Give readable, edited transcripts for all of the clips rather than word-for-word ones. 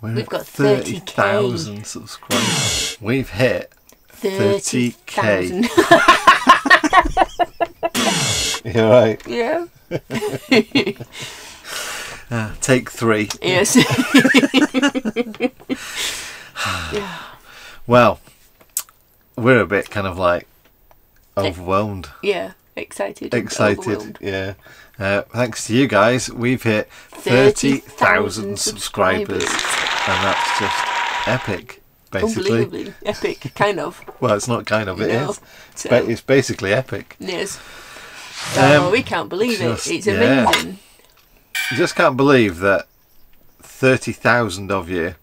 We've got 30,000 subscribers. We've hit 30k. You're right. Yeah. Take 3. Yes. Well, we're a bit kind of like overwhelmed. Yeah, excited. Excited, yeah. Thanks to you guys, we've hit 30,000 subscribers. And that's just epic, basically. Unbelievably epic, kind of. Well, it's not kind of, it is. So, It's basically epic. yes. Oh, we can't believe it. It's amazing. You just can't believe that 30,000 of you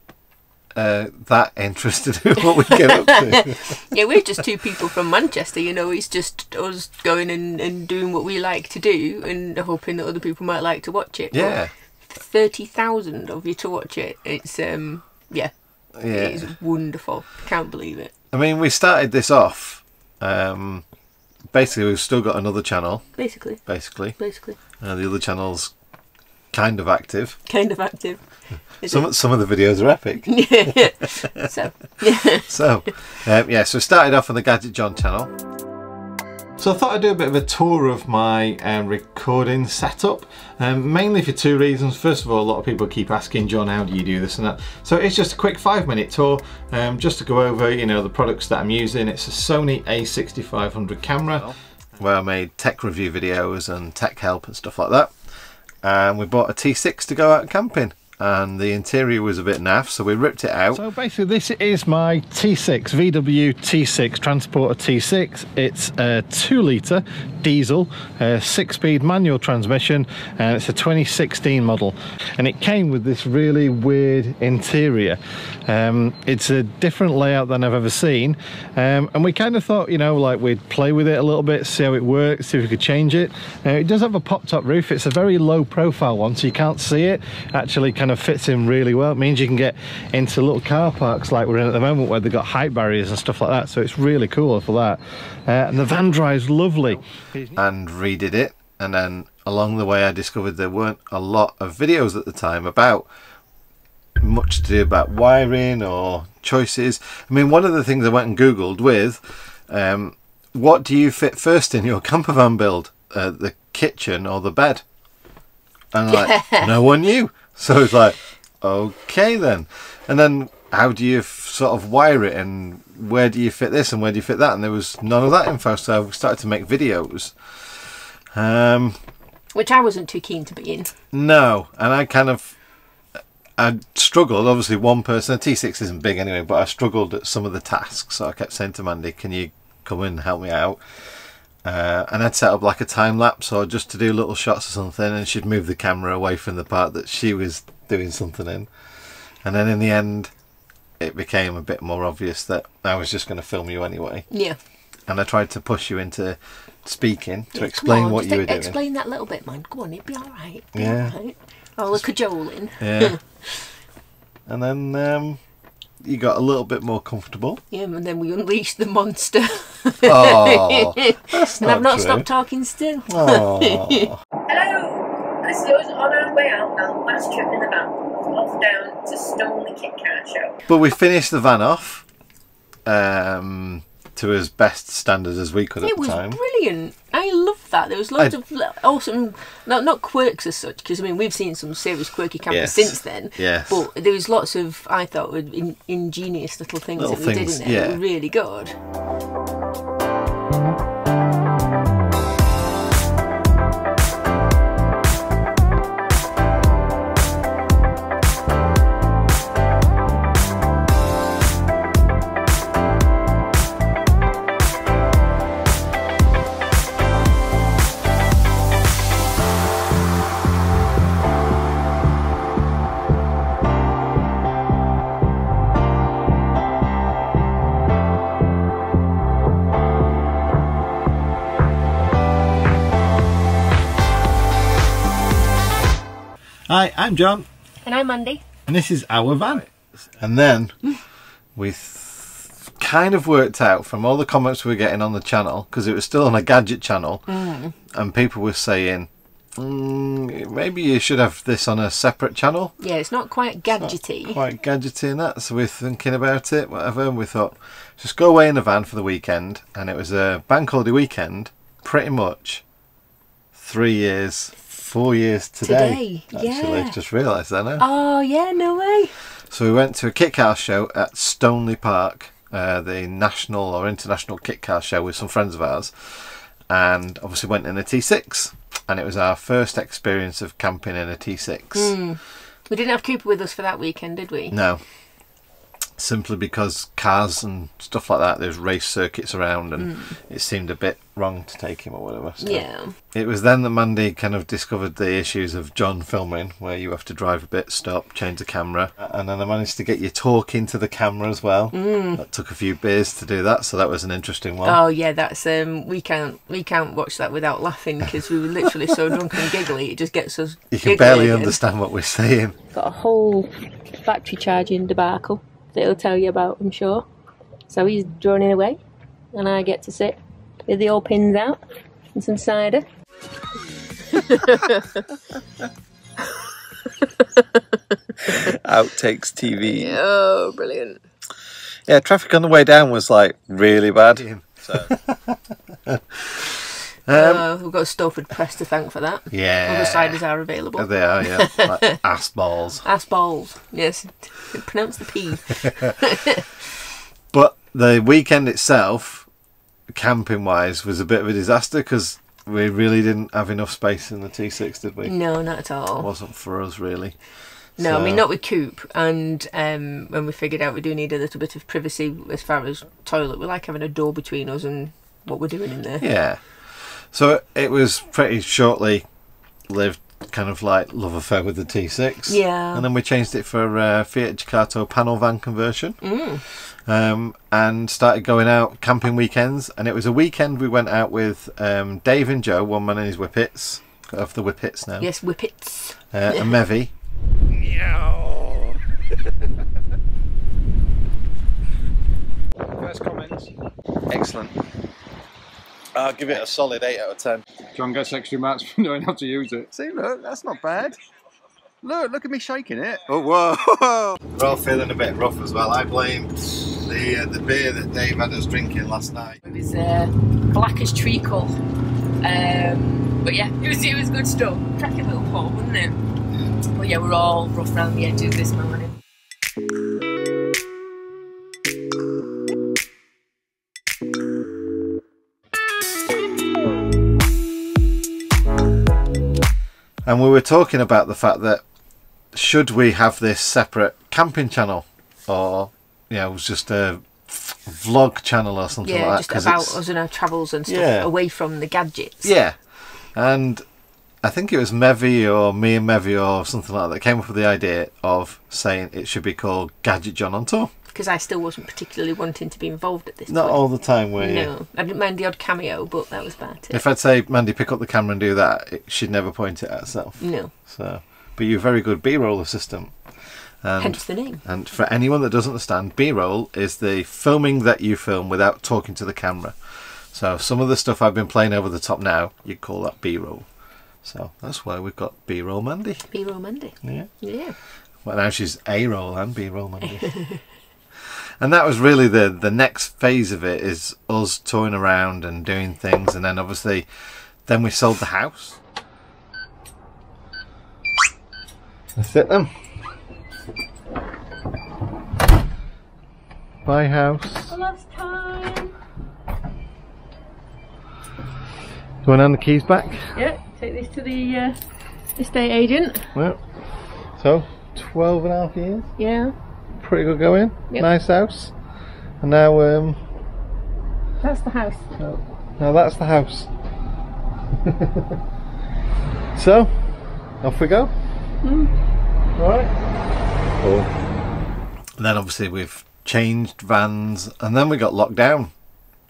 that interested in what we get up to. Yeah, we're just two people from Manchester, you know. It's just us going and doing what we like to do and hoping that other people might like to watch it. Yeah. But 30,000 of you to watch it. It's yeah. It is wonderful. Can't believe it. I mean, we started this off. Basically, we've still got another channel. Basically. The other channel's kind of active. Kind of active. Some of the videos are epic. Yeah. So, so started off on the Gadget John channel. So I thought I'd do a bit of a tour of my recording setup, mainly for 2 reasons. First of all, a lot of people keep asking, John, how do you do this and that? So it's just a quick 5-minute tour, just to go over, you know, the products that I'm using. It's a Sony a6500 camera, where I made tech review videos and tech help and stuff like that. And we bought a T6 to go out camping. And the interior was a bit naff, so we ripped it out. So basically this is my T6, VW T6, Transporter T6. It's a 2-litre diesel, 6-speed manual transmission, and it's a 2016 model. And it came with this really weird interior. It's a different layout than I've ever seen. And we kind of thought, you know, like we'd play with it a little bit, see how it works, see if we could change it. It does have a pop-top roof. It's a very low profile one, so you can't see it. Actually kind of fits in really well. It means you can get into little car parks like we're in at the moment, where they've got height barriers and stuff like that, so it's really cool for that. And the van drive's lovely. And redid it, and then along the way I discovered there weren't a lot of videos at the time about much to do about wiring or choices. I mean, one of the things I went and googled with, what do you fit first in your camper van build, the kitchen or the bed? And like, no one knew. So it's like, okay then. And then how do you sort of wire it, and where do you fit this and where do you fit that? And there was none of that info, so I started to make videos. Which I wasn't too keen to be in. No, and I struggled. Obviously one person, a T6 isn't big anyway, but I struggled at some of the tasks. So I kept saying to Mandy, can you come in and help me out? And I'd set up like a time lapse or just to do little shots or something, and she'd move the camera away from the part that she was doing something in. And then in the end it became a bit more obvious that I was just going to film you anyway. Yeah. And I tried to push you into speaking to explain what you were doing. Explain that little bit, man. Go on, it'd be alright. Yeah. Right. Oh, we're cajoling. Yeah. And then you got a little bit more comfortable. Yeah, and then we unleashed the monster. Oh, that's and not I've not true. stopped talking still. Oh. Hello! This is us on our way out on our last trip in the van, off down to Stoneleigh Kit Kat Show. But we finished the van off to as best standards as we could at the time. It was brilliant. I love that. There was loads of awesome, not quirks as such, because I mean we've seen some serious quirky cameras since then. Yes. But there was lots of, I thought, ingenious little things that we did in there. Yeah. They were really good. Hi, I'm John. And I'm Mandy. And this is our van. And then we kind of worked out from all the comments we were getting on the channel, because it was still on a gadget channel, and people were saying, maybe you should have this on a separate channel. Yeah, it's not quite gadgety. Quite gadgety and that, so we're thinking about it, whatever, and we thought, just go away in a van for the weekend, and it was a bank holiday weekend, pretty much 3 years, 4 years today. Actually, yeah. just realised that now. Oh, yeah, no way. So we went to a kit car show at Stoneleigh Park, the national or international kit car show with some friends of ours, and obviously went in a T6. And it was our first experience of camping in a T6. We didn't have Cooper with us for that weekend, did we? No. Simply because cars and stuff like that, there's race circuits around, and it seemed a bit wrong to take him or whatever. So Yeah. it was then that Mandy kind of discovered the issues of John filming, where you have to drive a bit, stop, change the camera, and then I managed to get you talking to the camera as well. That took a few beers to do that, so that was an interesting one. Oh yeah, that's we can't watch that without laughing because we were literally so drunk and giggly. It just gets us. You can barely understand what we're saying. Got a whole factory charging debacle that he'll tell you about, I'm sure. So he's droning away, and I get to sit with the old pins out and some cider. Outtakes TV. Oh, brilliant. Yeah, traffic on the way down was like really bad. So. We've got Stowford Press to thank for that. Yeah. Other ciders are available. They are, yeah. Like ass balls. Ass balls, yes. Pronounce the P. But the weekend itself, camping wise, was a bit of a disaster because we really didn't have enough space in the T6, did we? No, not at all. It wasn't for us, really. No, So- I mean, not with Coop. And when we figured out we do need a little bit of privacy as far as toilet, we like having a door between us and what we're doing in there. Yeah. So it was pretty shortly lived kind of like love affair with the T6. Yeah. And then we changed it for Fiat Ducato panel van conversion. And started going out camping weekends. And it was a weekend we went out with Dave and Joe, one man and his Whippets, of the Whippets now. Yes, Whippets. And Mevy. First comments. Excellent. I'll give it a solid 8 out of 10. John gets extra marks for knowing how to use it. See, look, that's not bad. Look at me shaking it. Oh, whoa! We're all feeling a bit rough as well. I blame the beer that Dave had us drinking last night. It was black as treacle. But yeah, it was good stuff. Cracking little pot, wasn't it? But yeah, we're all rough around the edges this morning. And we were talking about the fact that should we have this separate camping channel, or you know, it was just a vlog channel or something Yeah, like that. just about us and our travels and stuff, Yeah. away from the gadgets. Yeah, and I think it was Mevy or me and Mevy or something like that came up with the idea of saying it should be called Gadget John on Tour. Because I still wasn't particularly wanting to be involved at this Not point. all the time, were you? No, I didn't mind the odd cameo, but that was about it. If I'd say, Mandy, pick up the camera and do that, she'd never point it at herself. No, So, but you're a very good B-roll assistant. And, hence the name. and for anyone that doesn't understand, B-roll is the filming that you film without talking to the camera. So some of the stuff I've been playing over the top now, you'd call that B-roll. So that's why we've got B-roll Mandy. B-roll Monday. Yeah. Yeah. Well, now she's A-roll and B-roll Mandy. And that was really the next phase of it, is us touring around and doing things, and then obviously then we sold the house. That's it then. Buy house. Last time. Do you want to hand the keys back? Yeah, take this to the estate agent. Well, so 12 and a half years. Yeah. Pretty good going. Yep. Nice house. And now That's the house. now that's the house. So off we go. Alright. Cool. Then obviously we've changed vans, and then we got locked down,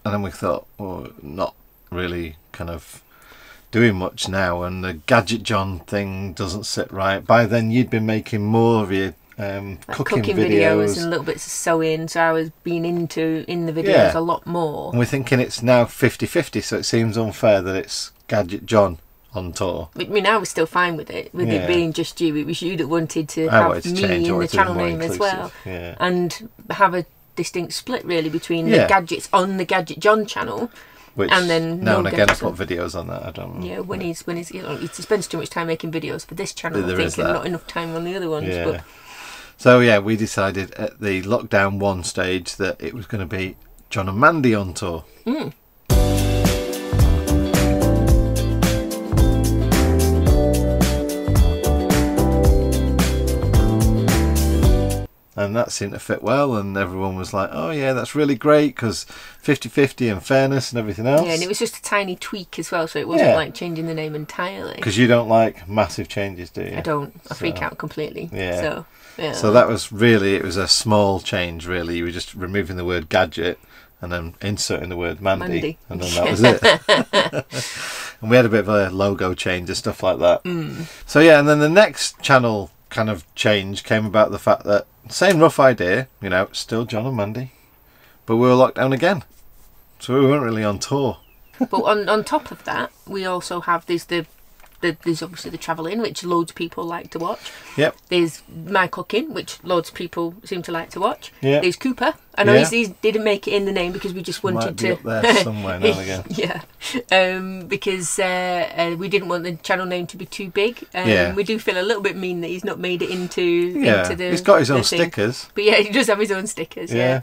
and then we thought, well, not really kind of doing much now, and the Gadget John thing doesn't sit right. By then you'd been making more of your cooking videos and little bits of sewing, so I was being in the videos Yeah. a lot more. and we're thinking it's now 50-50, so it seems unfair that it's Gadget John on tour. I mean, I was still fine with it, with it being just you. It was you that wanted to I have wanted to me change, I in the wanted to be channel more name as well, inclusive, and have a distinct split really between the gadgets on the Gadget John channel. Which and then now and again I gadgets put videos on that. I don't know. Yeah, when he's you know, he spends too much time making videos for this channel, There I is think, and that. not enough time on the other ones. Yeah. But So yeah, we decided at the lockdown 1 stage that it was going to be John and Mandy on tour. And that seemed to fit well, and everyone was like, oh yeah, that's really great, because 50-50 and fairness and everything else. yeah, and it was just a tiny tweak as well, so it wasn't like changing the name entirely. Because you don't like massive changes, do you? I don't. I freak out completely. Yeah. So, yeah. So that was really, it was a small change really. You were just removing the word gadget and then inserting the word Mandy. And then that was it. And we had a bit of a logo change and stuff like that. So yeah, and then the next channel kind of change came about the fact that, same rough idea, you know, still John and Mandy, but we were locked down again. So we weren't really on tour. But on top of that, we also have there's obviously the Travel In, which loads of people like to watch. Yep. There's My Cooking, which loads of people seem to like to watch. Yep. There's Cooper. I know he didn't make it in the name because we just wanted Might be to up there somewhere now and again. Yeah. Because we didn't want the channel name to be too big. We do feel a little bit mean that he's not made it into the. He's got his own thing. stickers. But yeah, he does have his own stickers. Yeah.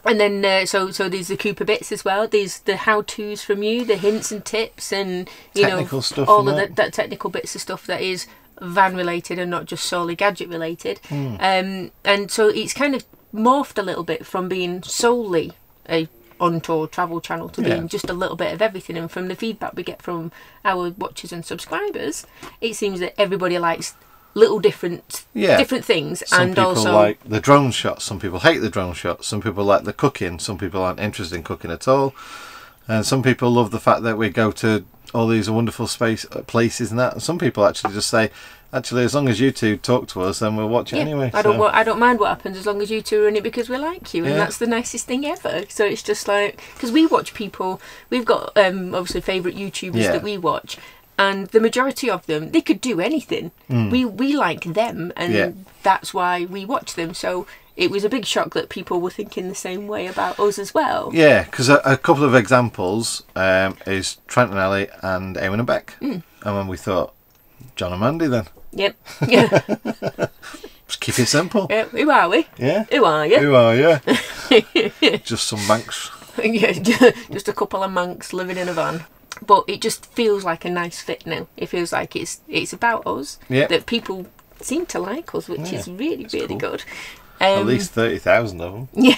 And then so there's the Cooper bits as well. There's the how-tos from you, the hints and tips, and Technical stuff all and of that technical bits of stuff that is van related and not just solely gadget related. And so it's kind of morphed a little bit from being solely a on-tour travel channel to being just a little bit of everything. And from the feedback we get from our watchers and subscribers, it seems that everybody likes little different things. Some and people also like the drone shots, some people hate the drone shots, some people like the cooking, some people aren't interested in cooking at all, and some people love the fact that we go to all these wonderful places and that, and some people actually just say, actually, as long as you two talk to us, then we'll watch it anyway. I don't mind what happens as long as you two are in it because we like you, and that's the nicest thing ever. So it's just like, because we watch people, we've got obviously favourite YouTubers that we watch, and the majority of them, they could do anything. We like them, and that's why we watch them. So it was a big shock that people were thinking the same way about us as well. Yeah, because a couple of examples is Trent and Ellie and Eamon and Beck. And when we thought, John and Mandy then. Yep. Yeah. Just keep it simple. Who are we? Yeah. Who are you? Who are you? Just some Manx. Yeah, just a couple of Manx living in a van. But it just feels like a nice fit now. It feels like it's about us. Yeah. That people seem to like us, which is really cool. good. At least 30,000 of them. Yeah.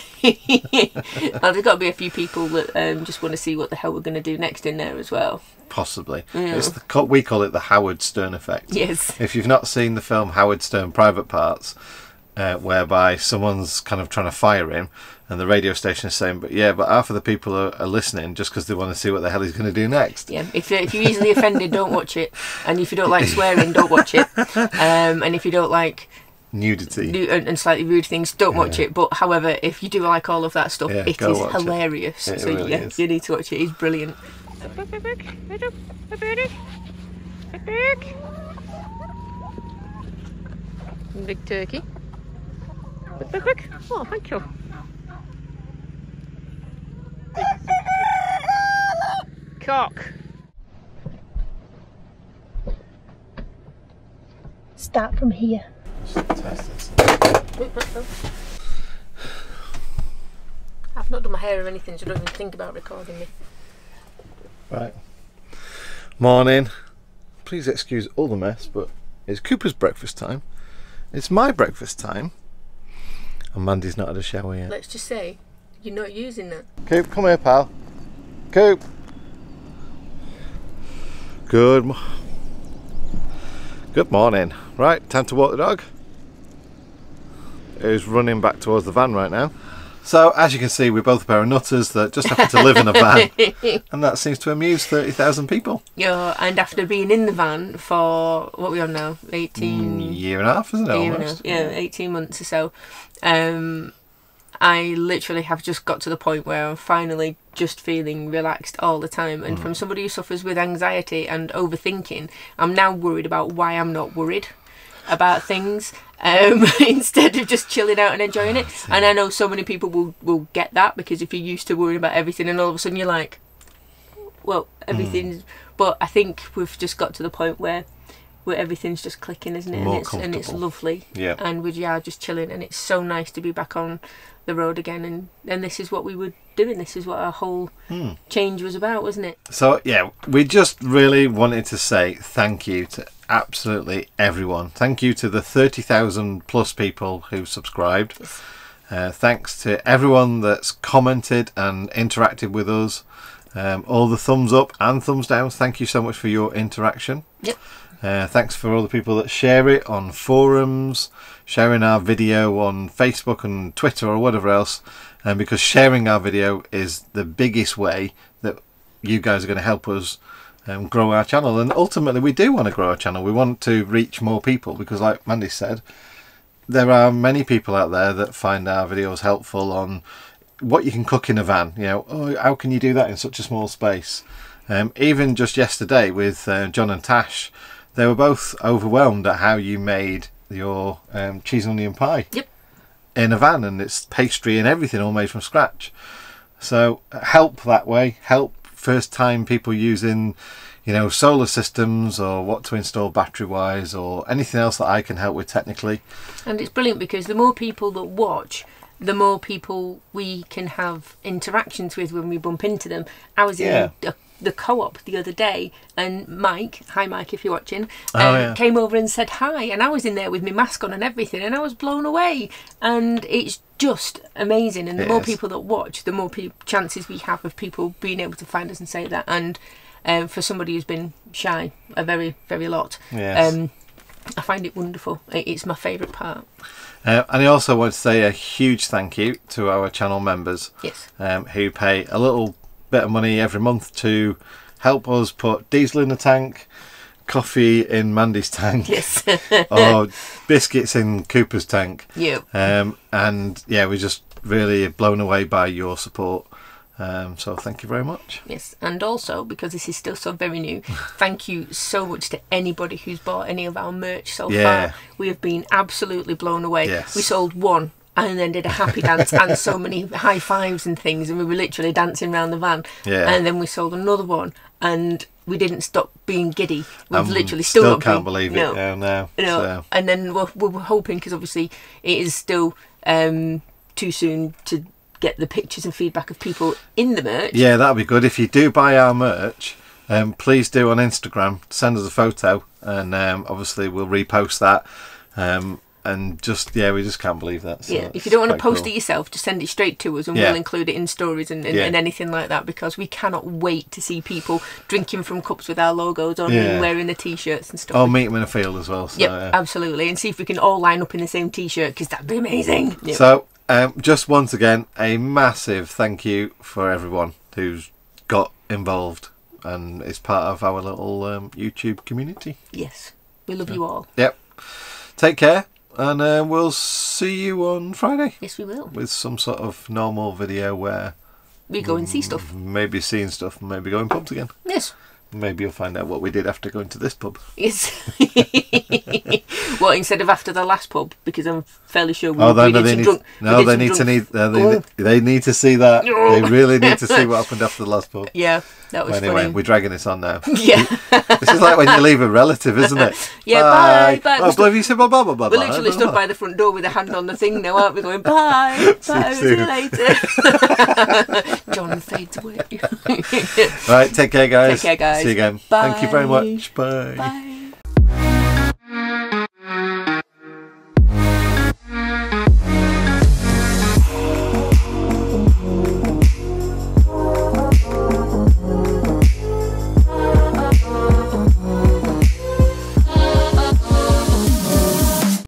Well, there's got to be a few people that just want to see what the hell we're going to do next in there as well. Possibly. It's we call it the Howard Stern effect. Yes. If you've not seen the film Howard Stern Private Parts, whereby someone's kind of trying to fire him, and the radio station is saying, but half of the people are listening just because they want to see what the hell he's going to do next. Yeah, if you're easily offended, don't watch it. And if you don't like swearing, don't watch it. And if you don't like nudity and slightly rude things, don't watch it. But however, if you do like all of that stuff, it is hilarious. It so really is. You need to watch it. It's brilliant. Big turkey. Oh, thank you. Cock. Start from here. I've not done my hair or anything, so don't even think about recording me. Right. Morning. Please excuse all the mess, but it's Cooper's breakfast time. It's my breakfast time. And Mandy's not had a shower yet. Let's just say, you're not using that. Coop, come here, pal. Coop. Good morning. Right, time to walk the dog. Who's running back towards the van right now. So, as you can see, we're both a pair of nutters that just happen to live in a van. And that seems to amuse 30,000 people. Yeah, and after being in the van for, what are we on now? 18... year and a half, isn't it, almost? Yeah, 18 months or so. I literally have just got to the point where I'm finally just feeling relaxed all the time. And from somebody who suffers with anxiety and overthinking, I'm now worried about why I'm not worried about things, instead of just chilling out and enjoying it. And I know so many people will get that, because if you're used to worrying about everything and all of a sudden you're like, well, everything's... But I think we've just got to the point where everything's just clicking, isn't it? And it's lovely. Yeah. And we are just chilling, and it's so nice to be back on the road again. And this is what we were doing. This is what our whole change was about, wasn't it? So yeah, we just really wanted to say thank you to absolutely everyone. Thank you to the 30,000 plus people who subscribed. Yes. Thanks to everyone that's commented and interacted with us. All the thumbs up and thumbs down. Thank you so much for your interaction. Yep. Thanks for all the people that share it on forums, sharing our video on Facebook and Twitter or whatever else. Because sharing our video is the biggest way that you guys are going to help us grow our channel. And ultimately we do want to grow our channel. We want to reach more people, because like Mandy said, there are many people out there that find our videos helpful on what you can cook in a van. You know, oh, how can you do that in such a small space? Even just yesterday with John and Tash, they were both overwhelmed at how you made your cheese and onion pie. Yep. In a van, and it's pastry and everything all made from scratch. So help that way. Help first time people using, you know, solar systems, or what to install battery wise, or anything else that I can help with technically. And it's brilliant, because the more people that watch, the more people we can have interactions with when we bump into them. I was in the Co-op the other day, and Mike, hi Mike if you're watching, came over and said hi, and I was in there with my mask on and everything, and I was blown away. And it's just amazing, and the more people that watch, the more chances we have of people being able to find us and say that. And for somebody who's been shy a very, very lot, I find it wonderful. It's my favourite part. And I also want to say a huge thank you to our channel members, who pay a little bit of money every month to help us put diesel in the tank, coffee in Mandy's tank, or biscuits in Cooper's tank. And yeah, we're just really blown away by your support. So thank you very much. Yes, and also, because this is still so very new, thank you so much to anybody who's bought any of our merch so far. We have been absolutely blown away. We sold one and then did a happy dance and so many high fives and things, and we were literally dancing around the van. And then we sold another one, and we didn't stop being giddy. We've literally still can't believe it. No. So. And then we're hoping, because obviously it is still too soon to get the pictures and feedback of people in the merch. Yeah, that'll be good. If you do buy our merch, please do on Instagram, send us a photo, and obviously we'll repost that. And just, we just can't believe that. So if you don't want to post it yourself, just send it straight to us, and we'll include it in stories and anything like that, because we cannot wait to see people drinking from cups with our logos on and wearing the t-shirts and stuff. Or meet them in a field as well. So, absolutely. And see if we can all line up in the same t-shirt, because that'd be amazing. So just once again, a massive thank you for everyone who's got involved and is part of our little YouTube community. Yes, we love you all. Take care. And we'll see you on Friday. Yes, we will. With some sort of normal video where we go and see stuff. Maybe seeing stuff, maybe going pubs again. Yes. Maybe you'll find out what we did after going to this pub. Yes. What, instead of after the last pub? Because I'm fairly sure they need to see that. They really need to see what happened after the last pub. Yeah, that was anyway, funny. We're dragging this on now. This is like when you leave a relative, isn't it? Bye. Oh, believe you said bye. We're literally stood by the front door with a hand on the thing now, aren't we? Going bye. See you later. John fades away. Right, take care, guys. Take care, guys. See you again. Bye. Thank you very much. Bye. Bye.